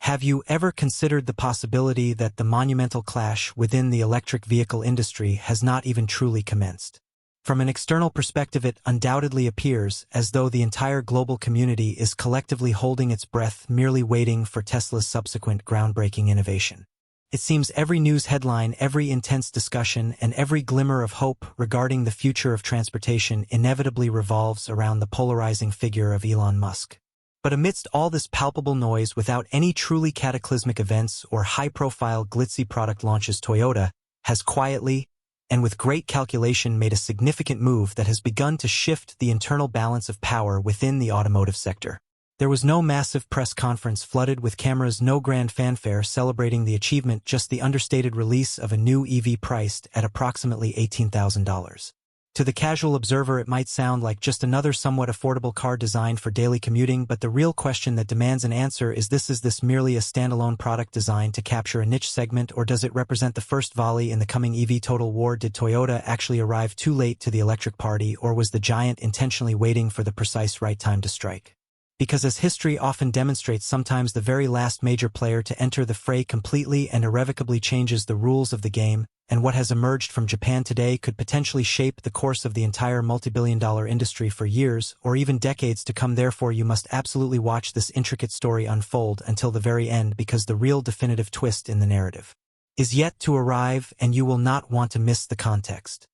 Have you ever considered the possibility that the monumental clash within the electric vehicle industry has not even truly commenced? From an external perspective, it undoubtedly appears as though the entire global community is collectively holding its breath, merely waiting for Tesla's subsequent groundbreaking innovation. It seems every news headline, every intense discussion, and every glimmer of hope regarding the future of transportation inevitably revolves around the polarizing figure of Elon Musk. But amidst all this palpable noise, without any truly cataclysmic events or high-profile glitzy product launches, Toyota has quietly and with great calculation made a significant move that has begun to shift the internal balance of power within the automotive sector. There was no massive press conference flooded with cameras, no grand fanfare celebrating the achievement, just the understated release of a new EV priced at approximately $18,000. To the casual observer, it might sound like just another somewhat affordable car designed for daily commuting, but the real question that demands an answer is this merely a standalone product designed to capture a niche segment, or does it represent the first volley in the coming EV total war? Did Toyota actually arrive too late to the electric party, or was the giant intentionally waiting for the precise right time to strike? Because as history often demonstrates, sometimes the very last major player to enter the fray completely and irrevocably changes the rules of the game, and what has emerged from Japan today could potentially shape the course of the entire multi-billion-dollar industry for years or even decades to come. Therefore, you must absolutely watch this intricate story unfold until the very end, because the real definitive twist in the narrative is yet to arrive, and you will not want to miss the context.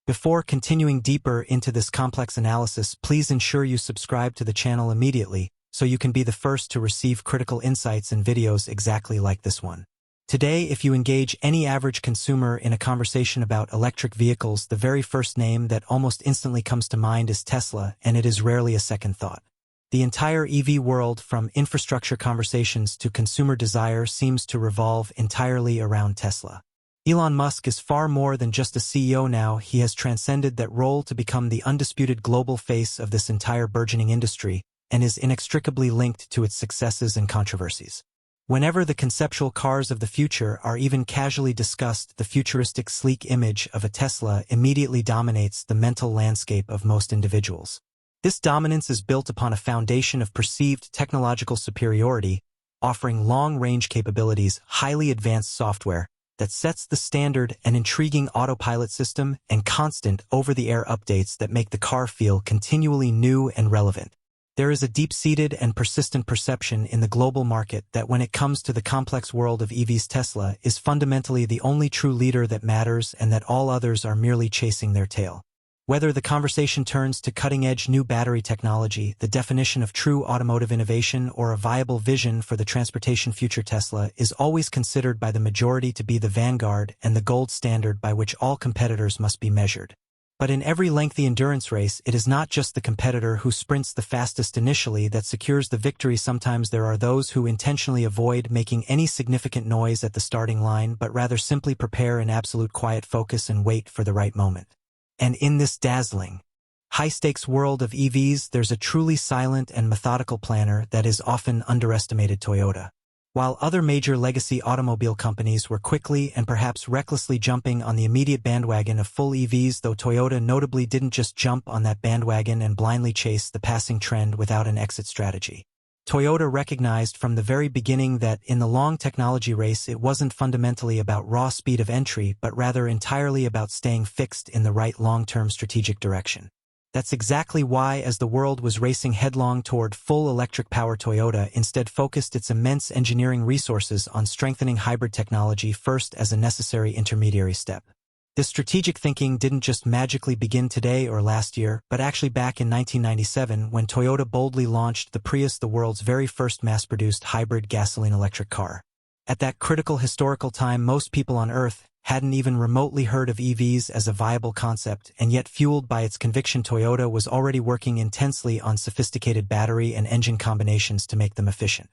Before continuing deeper into this complex analysis, please ensure you subscribe to the channel immediately so you can be the first to receive critical insights and videos exactly like this one. Today, if you engage any average consumer in a conversation about electric vehicles, the very first name that almost instantly comes to mind is Tesla, and it is rarely a second thought. The entire EV world, from infrastructure conversations to consumer desire, seems to revolve entirely around Tesla. Elon Musk is far more than just a CEO now. He has transcended that role to become the undisputed global face of this entire burgeoning industry and is inextricably linked to its successes and controversies. Whenever the conceptual cars of the future are even casually discussed, the futuristic, sleek image of a Tesla immediately dominates the mental landscape of most individuals. This dominance is built upon a foundation of perceived technological superiority, offering long-range capabilities, highly advanced software that sets the standard, an intriguing autopilot system, and constant over-the-air updates that make the car feel continually new and relevant. There is a deep-seated and persistent perception in the global market that when it comes to the complex world of EVs, Tesla is fundamentally the only true leader that matters, and that all others are merely chasing their tail. Whether the conversation turns to cutting-edge new battery technology, the definition of true automotive innovation, or a viable vision for the transportation future, Tesla is always considered by the majority to be the vanguard and the gold standard by which all competitors must be measured. But in every lengthy endurance race, it is not just the competitor who sprints the fastest initially that secures the victory. Sometimes there are those who intentionally avoid making any significant noise at the starting line, but rather simply prepare in absolute quiet focus and wait for the right moment. And in this dazzling, high-stakes world of EVs, there's a truly silent and methodical planner that is often underestimated: Toyota. While other major legacy automobile companies were quickly and perhaps recklessly jumping on the immediate bandwagon of full EVs, though Toyota notably didn't just jump on that bandwagon and blindly chase the passing trend without an exit strategy. Toyota recognized from the very beginning that in the long technology race, it wasn't fundamentally about raw speed of entry, but rather entirely about staying fixed in the right long-term strategic direction. That's exactly why, as the world was racing headlong toward full electric power, Toyota instead focused its immense engineering resources on strengthening hybrid technology first as a necessary intermediary step. This strategic thinking didn't just magically begin today or last year, but actually back in 1997 when Toyota boldly launched the Prius, the world's very first mass-produced hybrid gasoline-electric car. At that critical historical time, most people on Earth hadn't even remotely heard of EVs as a viable concept, and yet, fueled by its conviction, Toyota was already working intensely on sophisticated battery and engine combinations to make them efficient.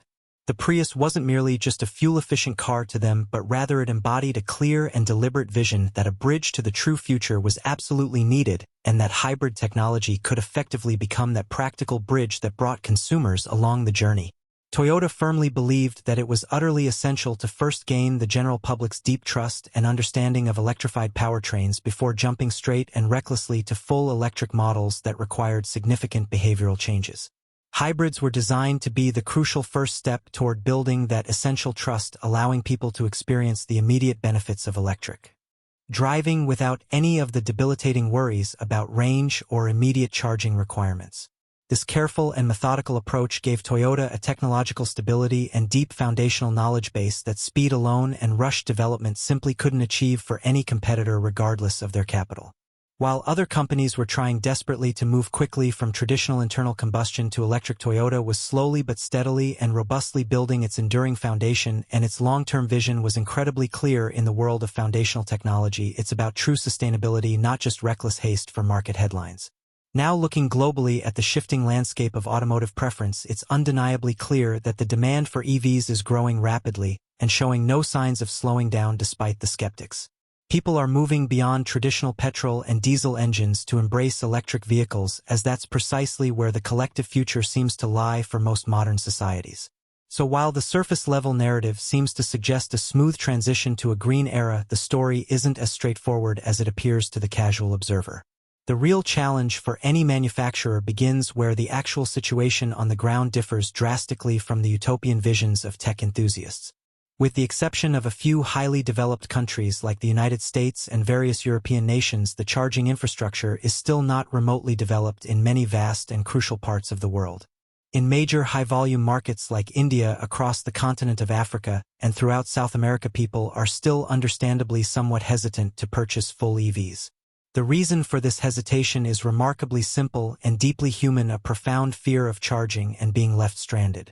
The Prius wasn't merely just a fuel-efficient car to them, but rather it embodied a clear and deliberate vision that a bridge to the true future was absolutely needed, and that hybrid technology could effectively become that practical bridge that brought consumers along the journey. Toyota firmly believed that it was utterly essential to first gain the general public's deep trust and understanding of electrified powertrains before jumping straight and recklessly to full electric models that required significant behavioral changes. Hybrids were designed to be the crucial first step toward building that essential trust, allowing people to experience the immediate benefits of electric driving without any of the debilitating worries about range or immediate charging requirements. This careful and methodical approach gave Toyota a technological stability and deep foundational knowledge base that speed alone and rushed development simply couldn't achieve for any competitor regardless of their capital. While other companies were trying desperately to move quickly from traditional internal combustion to electric, Toyota was slowly but steadily and robustly building its enduring foundation, and its long-term vision was incredibly clear. In the world of foundational technology, it's about true sustainability, not just reckless haste for market headlines. Now, looking globally at the shifting landscape of automotive preference, it's undeniably clear that the demand for EVs is growing rapidly and showing no signs of slowing down despite the skeptics. People are moving beyond traditional petrol and diesel engines to embrace electric vehicles, as that's precisely where the collective future seems to lie for most modern societies. So while the surface-level narrative seems to suggest a smooth transition to a green era, the story isn't as straightforward as it appears to the casual observer. The real challenge for any manufacturer begins where the actual situation on the ground differs drastically from the utopian visions of tech enthusiasts. With the exception of a few highly developed countries like the United States and various European nations, the charging infrastructure is still not remotely developed in many vast and crucial parts of the world. In major high-volume markets like India, across the continent of Africa, and throughout South America, people are still understandably somewhat hesitant to purchase full EVs. The reason for this hesitation is remarkably simple and deeply human: a profound fear of charging and being left stranded.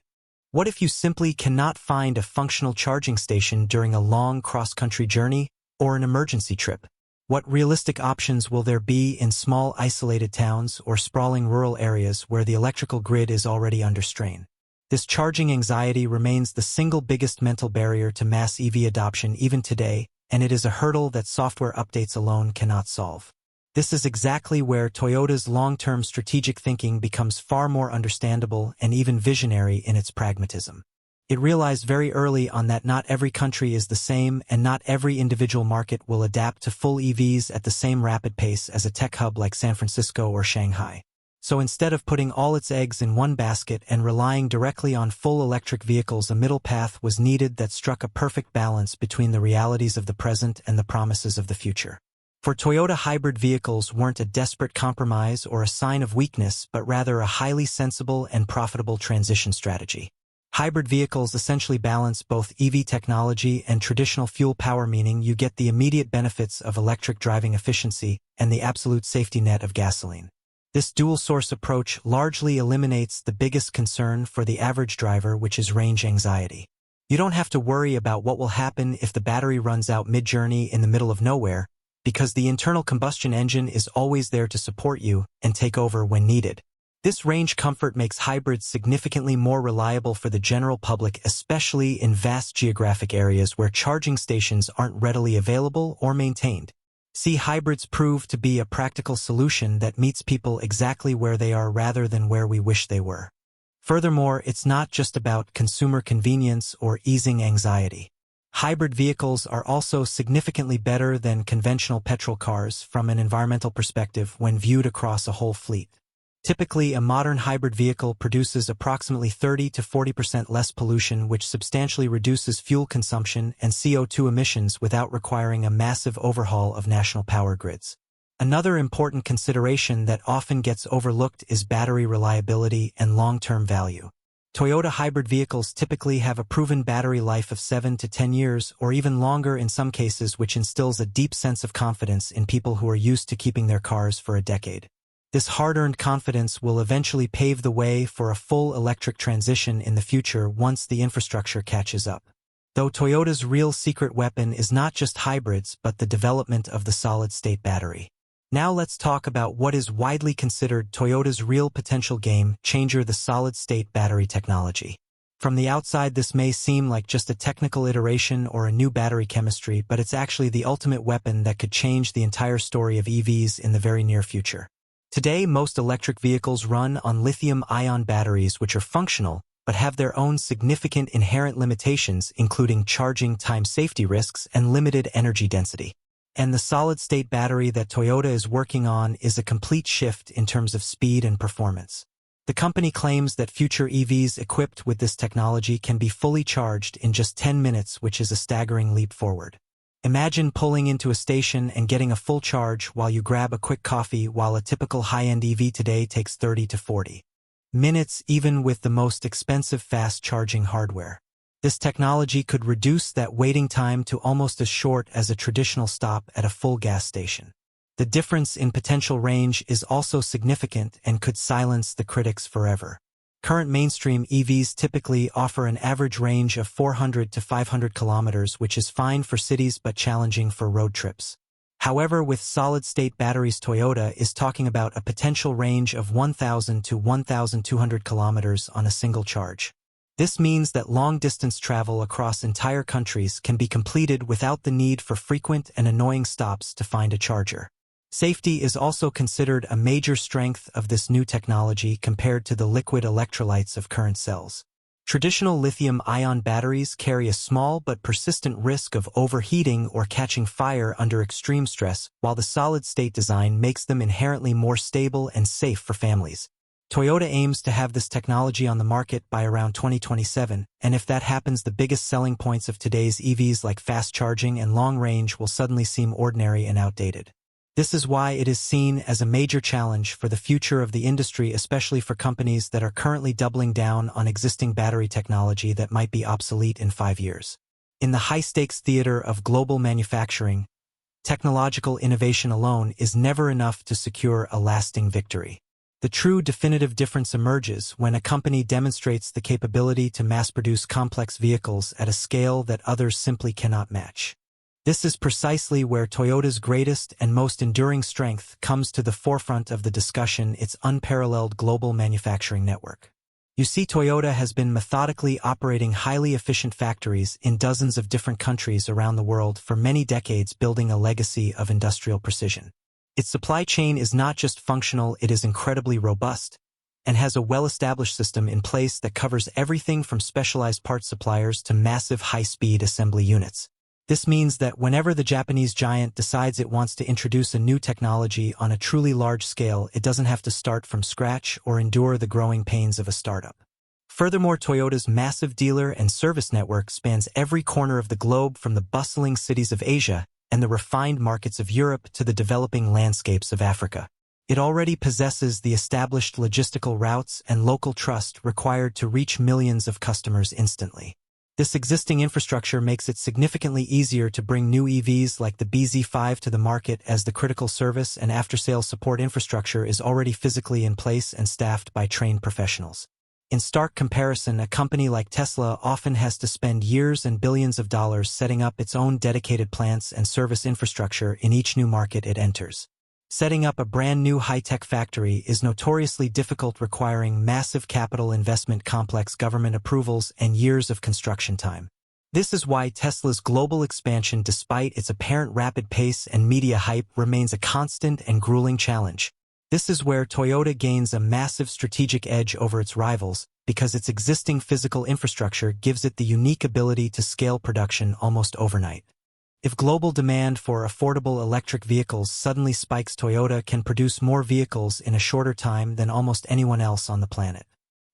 What if you simply cannot find a functional charging station during a long cross-country journey or an emergency trip? What realistic options will there be in small isolated towns or sprawling rural areas where the electrical grid is already under strain? This charging anxiety remains the single biggest mental barrier to mass EV adoption even today, and it is a hurdle that software updates alone cannot solve. This is exactly where Toyota's long-term strategic thinking becomes far more understandable and even visionary in its pragmatism. It realized very early on that not every country is the same, and not every individual market will adapt to full EVs at the same rapid pace as a tech hub like San Francisco or Shanghai. So instead of putting all its eggs in one basket and relying directly on full electric vehicles, a middle path was needed that struck a perfect balance between the realities of the present and the promises of the future. For Toyota, hybrid vehicles weren't a desperate compromise or a sign of weakness, but rather a highly sensible and profitable transition strategy. Hybrid vehicles essentially balance both EV technology and traditional fuel power, meaning you get the immediate benefits of electric driving efficiency and the absolute safety net of gasoline. This dual-source approach largely eliminates the biggest concern for the average driver, which is range anxiety. You don't have to worry about what will happen if the battery runs out mid-journey in the middle of nowhere, because the internal combustion engine is always there to support you and take over when needed. This range comfort makes hybrids significantly more reliable for the general public, especially in vast geographic areas where charging stations aren't readily available or maintained. See, hybrids prove to be a practical solution that meets people exactly where they are rather than where we wish they were. Furthermore, it's not just about consumer convenience or easing anxiety. Hybrid vehicles are also significantly better than conventional petrol cars from an environmental perspective when viewed across a whole fleet. Typically, a modern hybrid vehicle produces approximately 30 to 40% less pollution, which substantially reduces fuel consumption and CO2 emissions without requiring a massive overhaul of national power grids. Another important consideration that often gets overlooked is battery reliability and long-term value. Toyota hybrid vehicles typically have a proven battery life of 7 to 10 years, or even longer in some cases, which instills a deep sense of confidence in people who are used to keeping their cars for a decade. This hard-earned confidence will eventually pave the way for a full electric transition in the future once the infrastructure catches up. Though Toyota's real secret weapon is not just hybrids but the development of the solid-state battery. Now let's talk about what is widely considered Toyota's real potential game changer: the solid-state battery technology. From the outside, this may seem like just a technical iteration or a new battery chemistry, but it's actually the ultimate weapon that could change the entire story of EVs in the very near future. Today, most electric vehicles run on lithium-ion batteries, which are functional, but have their own significant inherent limitations, including charging time, safety risks, and limited energy density. And the solid-state battery that Toyota is working on is a complete shift in terms of speed and performance. The company claims that future EVs equipped with this technology can be fully charged in just 10 minutes, which is a staggering leap forward. Imagine pulling into a station and getting a full charge while you grab a quick coffee, while a typical high-end EV today takes 30 to 40 minutes, even with the most expensive fast-charging hardware. This technology could reduce that waiting time to almost as short as a traditional stop at a full gas station. The difference in potential range is also significant and could silence the critics forever. Current mainstream EVs typically offer an average range of 400 to 500 kilometers, which is fine for cities but challenging for road trips. However, with solid-state batteries, Toyota is talking about a potential range of 1,000 to 1,200 kilometers on a single charge. This means that long-distance travel across entire countries can be completed without the need for frequent and annoying stops to find a charger. Safety is also considered a major strength of this new technology compared to the liquid electrolytes of current cells. Traditional lithium-ion batteries carry a small but persistent risk of overheating or catching fire under extreme stress, while the solid-state design makes them inherently more stable and safe for families. Toyota aims to have this technology on the market by around 2027, and if that happens, the biggest selling points of today's EVs like fast charging and long range will suddenly seem ordinary and outdated. This is why it is seen as a major challenge for the future of the industry, especially for companies that are currently doubling down on existing battery technology that might be obsolete in 5 years. In the high-stakes theater of global manufacturing, technological innovation alone is never enough to secure a lasting victory. The true definitive difference emerges when a company demonstrates the capability to mass-produce complex vehicles at a scale that others simply cannot match. This is precisely where Toyota's greatest and most enduring strength comes to the forefront of the discussion: its unparalleled global manufacturing network. You see, Toyota has been methodically operating highly efficient factories in dozens of different countries around the world for many decades, building a legacy of industrial precision. Its supply chain is not just functional, it is incredibly robust, and has a well-established system in place that covers everything from specialized parts suppliers to massive high-speed assembly units. This means that whenever the Japanese giant decides it wants to introduce a new technology on a truly large scale, it doesn't have to start from scratch or endure the growing pains of a startup. Furthermore, Toyota's massive dealer and service network spans every corner of the globe, from the bustling cities of Asia and the refined markets of Europe to the developing landscapes of Africa. It already possesses the established logistical routes and local trust required to reach millions of customers instantly. This existing infrastructure makes it significantly easier to bring new EVs like the BZ5 to the market, as the critical service and after-sales support infrastructure is already physically in place and staffed by trained professionals. In stark comparison, a company like Tesla often has to spend years and billions of dollars setting up its own dedicated plants and service infrastructure in each new market it enters. Setting up a brand new high-tech factory is notoriously difficult, requiring massive capital investment, complex government approvals, and years of construction time. This is why Tesla's global expansion, despite its apparent rapid pace and media hype, remains a constant and grueling challenge. This is where Toyota gains a massive strategic edge over its rivals, because its existing physical infrastructure gives it the unique ability to scale production almost overnight. If global demand for affordable electric vehicles suddenly spikes, Toyota can produce more vehicles in a shorter time than almost anyone else on the planet.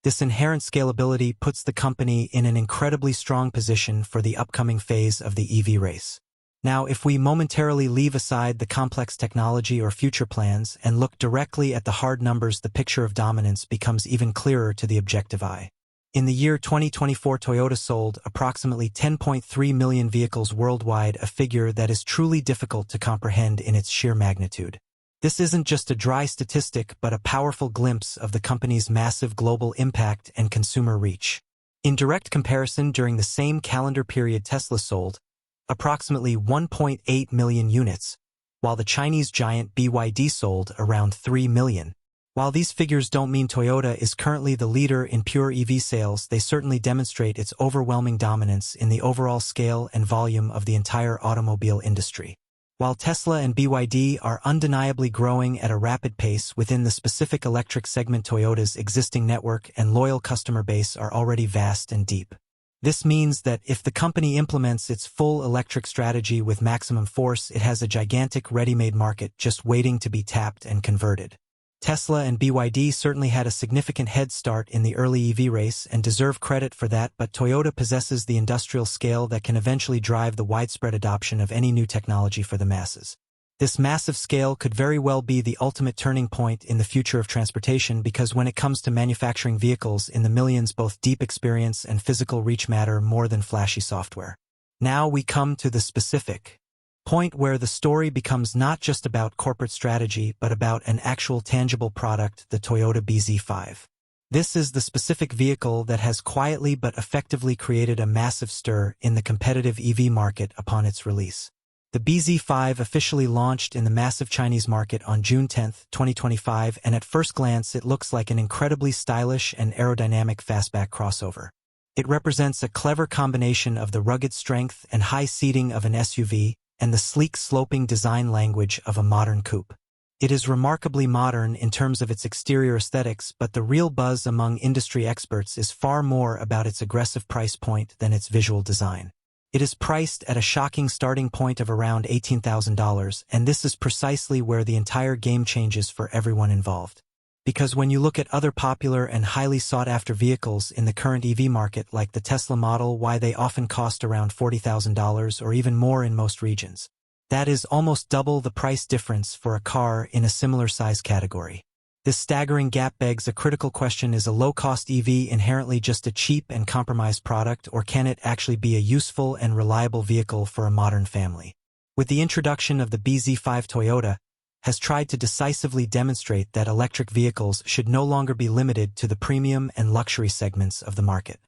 This inherent scalability puts the company in an incredibly strong position for the upcoming phase of the EV race. Now, if we momentarily leave aside the complex technology or future plans and look directly at the hard numbers, the picture of dominance becomes even clearer to the objective eye. In the year 2024, Toyota sold approximately 10.3 million vehicles worldwide, a figure that is truly difficult to comprehend in its sheer magnitude. This isn't just a dry statistic, but a powerful glimpse of the company's massive global impact and consumer reach. In direct comparison, during the same calendar period, Tesla sold approximately 1.8 million units, while the Chinese giant BYD sold around 3 million. While these figures don't mean Toyota is currently the leader in pure EV sales, they certainly demonstrate its overwhelming dominance in the overall scale and volume of the entire automobile industry. While Tesla and BYD are undeniably growing at a rapid pace within the specific electric segment, Toyota's existing network and loyal customer base are already vast and deep. This means that if the company implements its full electric strategy with maximum force, it has a gigantic ready-made market just waiting to be tapped and converted. Tesla and BYD certainly had a significant head start in the early EV race and deserve credit for that, but Toyota possesses the industrial scale that can eventually drive the widespread adoption of any new technology for the masses. This massive scale could very well be the ultimate turning point in the future of transportation, because when it comes to manufacturing vehicles in the millions, both deep experience and physical reach matter more than flashy software. Now we come to the specific point where the story becomes not just about corporate strategy but about an actual tangible product, the Toyota bZ5. This is the specific vehicle that has quietly but effectively created a massive stir in the competitive EV market upon its release. The bZ5 officially launched in the massive Chinese market on June 10, 2025, and at first glance it looks like an incredibly stylish and aerodynamic fastback crossover. It represents a clever combination of the rugged strength and high seating of an SUV and the sleek sloping design language of a modern coupe. It is remarkably modern in terms of its exterior aesthetics, but the real buzz among industry experts is far more about its aggressive price point than its visual design. It is priced at a shocking starting point of around $18,000, and this is precisely where the entire game changes for everyone involved. Because when you look at other popular and highly sought-after vehicles in the current EV market, like the Tesla Model Y, they often cost around $40,000 or even more in most regions. That is almost double the price difference for a car in a similar size category. This staggering gap begs a critical question: is a low-cost EV inherently just a cheap and compromised product, or can it actually be a useful and reliable vehicle for a modern family? With the introduction of the bZ5, Toyota has tried to decisively demonstrate that electric vehicles should no longer be limited to the premium and luxury segments of the market.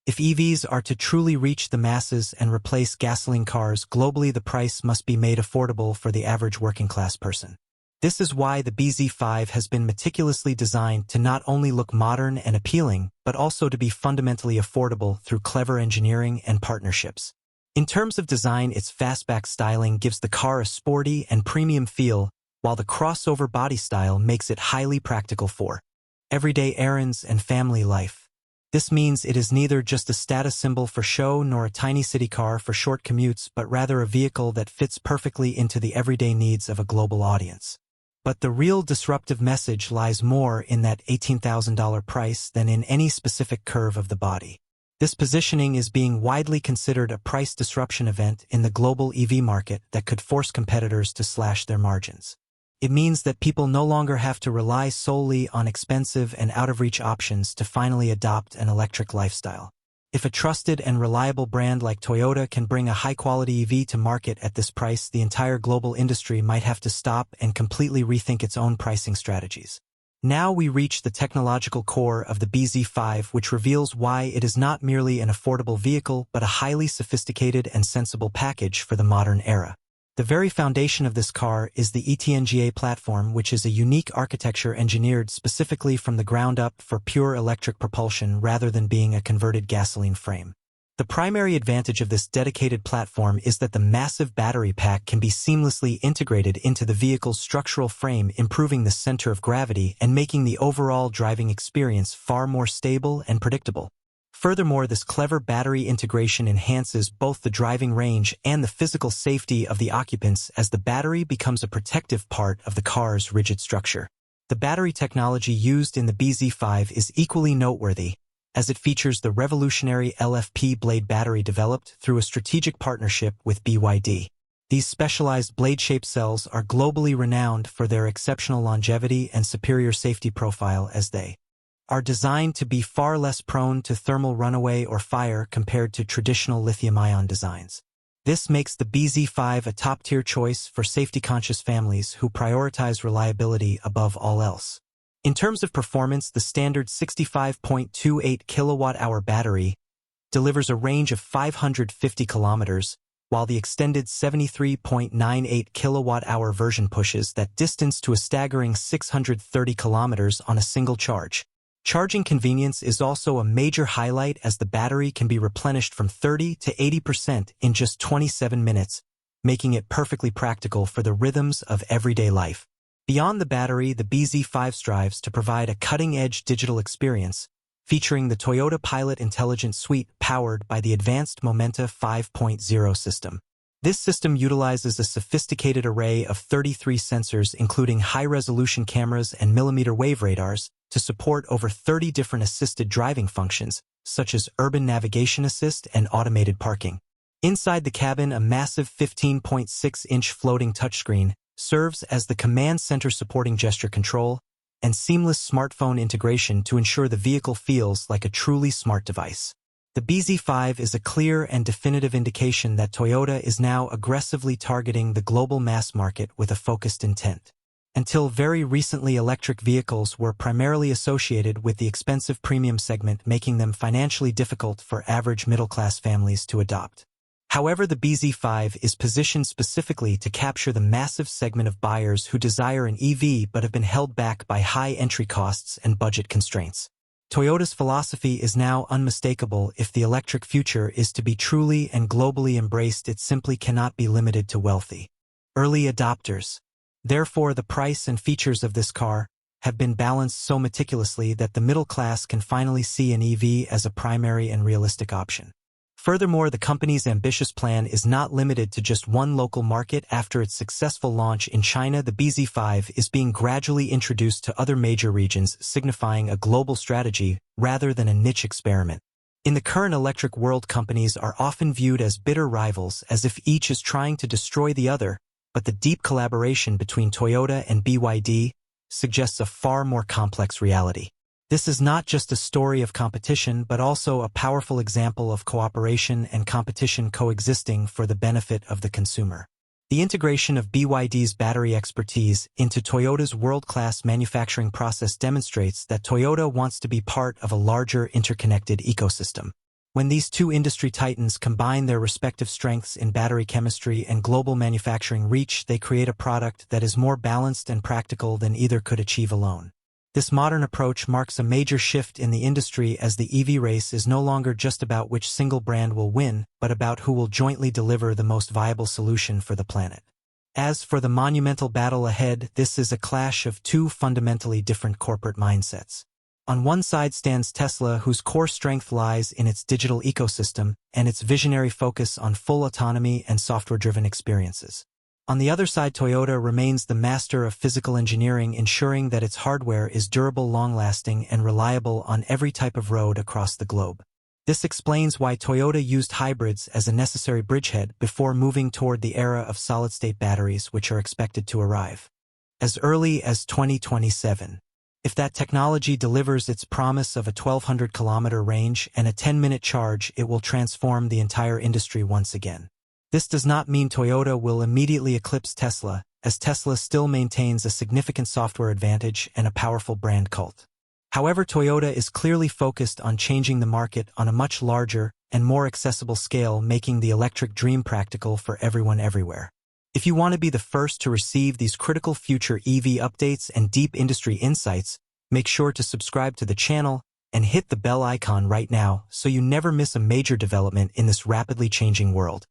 If EVs are to truly reach the masses and replace gasoline cars globally, the price must be made affordable for the average working-class person. This is why the bZ5 has been meticulously designed to not only look modern and appealing, but also to be fundamentally affordable through clever engineering and partnerships. In terms of design, its fastback styling gives the car a sporty and premium feel, while the crossover body style makes it highly practical for everyday errands and family life. This means it is neither just a status symbol for show nor a tiny city car for short commutes, but rather a vehicle that fits perfectly into the everyday needs of a global audience. But the real disruptive message lies more in that $18,000 price than in any specific curve of the body. This positioning is being widely considered a price disruption event in the global EV market that could force competitors to slash their margins. It means that people no longer have to rely solely on expensive and out-of-reach options to finally adopt an electric lifestyle. If a trusted and reliable brand like Toyota can bring a high-quality EV to market at this price, the entire global industry might have to stop and completely rethink its own pricing strategies. Now we reach the technological core of the bZ5, which reveals why it is not merely an affordable vehicle but a highly sophisticated and sensible package for the modern era. The very foundation of this car is the ETNGA platform, which is a unique architecture engineered specifically from the ground up for pure electric propulsion rather than being a converted gasoline frame. The primary advantage of this dedicated platform is that the massive battery pack can be seamlessly integrated into the vehicle's structural frame, improving the center of gravity and making the overall driving experience far more stable and predictable. Furthermore, this clever battery integration enhances both the driving range and the physical safety of the occupants, as the battery becomes a protective part of the car's rigid structure. The battery technology used in the bZ5 is equally noteworthy, as it features the revolutionary LFP blade battery developed through a strategic partnership with BYD. These specialized blade-shaped cells are globally renowned for their exceptional longevity and superior safety profile, as they are designed to be far less prone to thermal runaway or fire compared to traditional lithium-ion designs. This makes the bZ5 a top-tier choice for safety-conscious families who prioritize reliability above all else. In terms of performance, the standard 65.28 kilowatt-hour battery delivers a range of 550 kilometers, while the extended 73.98 kilowatt-hour version pushes that distance to a staggering 630 kilometers on a single charge. Charging convenience is also a major highlight, as the battery can be replenished from 30 to 80% in just 27 minutes, making it perfectly practical for the rhythms of everyday life. Beyond the battery, the bZ5 strives to provide a cutting-edge digital experience, featuring the Toyota Pilot Intelligence Suite powered by the advanced Momenta 5.0 system. This system utilizes a sophisticated array of 33 sensors including high-resolution cameras and millimeter wave radars to support over 30 different assisted driving functions, such as urban navigation assist and automated parking. Inside the cabin, a massive 15.6-inch floating touchscreen serves as the command center supporting gesture control and seamless smartphone integration to ensure the vehicle feels like a truly smart device. The BZ5 is a clear and definitive indication that Toyota is now aggressively targeting the global mass market with a focused intent. Until very recently, electric vehicles were primarily associated with the expensive premium segment, making them financially difficult for average middle-class families to adopt. However, the BZ5 is positioned specifically to capture the massive segment of buyers who desire an EV but have been held back by high entry costs and budget constraints. Toyota's philosophy is now unmistakable. If the electric future is to be truly and globally embraced, it simply cannot be limited to wealthy early adopters. Therefore, the price and features of this car have been balanced so meticulously that the middle class can finally see an EV as a primary and realistic option. Furthermore, the company's ambitious plan is not limited to just one local market. After its successful launch in China, the BZ5 is being gradually introduced to other major regions, signifying a global strategy rather than a niche experiment. In the current electric world, companies are often viewed as bitter rivals, as if each is trying to destroy the other, but the deep collaboration between Toyota and BYD suggests a far more complex reality. This is not just a story of competition, but also a powerful example of cooperation and competition coexisting for the benefit of the consumer. The integration of BYD's battery expertise into Toyota's world-class manufacturing process demonstrates that Toyota wants to be part of a larger interconnected ecosystem. When these two industry titans combine their respective strengths in battery chemistry and global manufacturing reach, they create a product that is more balanced and practical than either could achieve alone. This modern approach marks a major shift in the industry, as the EV race is no longer just about which single brand will win, but about who will jointly deliver the most viable solution for the planet. As for the monumental battle ahead, this is a clash of two fundamentally different corporate mindsets. On one side stands Tesla, whose core strength lies in its digital ecosystem and its visionary focus on full autonomy and software-driven experiences. On the other side, Toyota remains the master of physical engineering, ensuring that its hardware is durable, long-lasting, and reliable on every type of road across the globe. This explains why Toyota used hybrids as a necessary bridgehead before moving toward the era of solid-state batteries, which are expected to arrive as early as 2027. If that technology delivers its promise of a 1,200-kilometer range and a 10-minute charge, it will transform the entire industry once again. This does not mean Toyota will immediately eclipse Tesla, as Tesla still maintains a significant software advantage and a powerful brand cult. However, Toyota is clearly focused on changing the market on a much larger and more accessible scale, making the electric dream practical for everyone everywhere. If you want to be the first to receive these critical future EV updates and deep industry insights, make sure to subscribe to the channel and hit the bell icon right now so you never miss a major development in this rapidly changing world.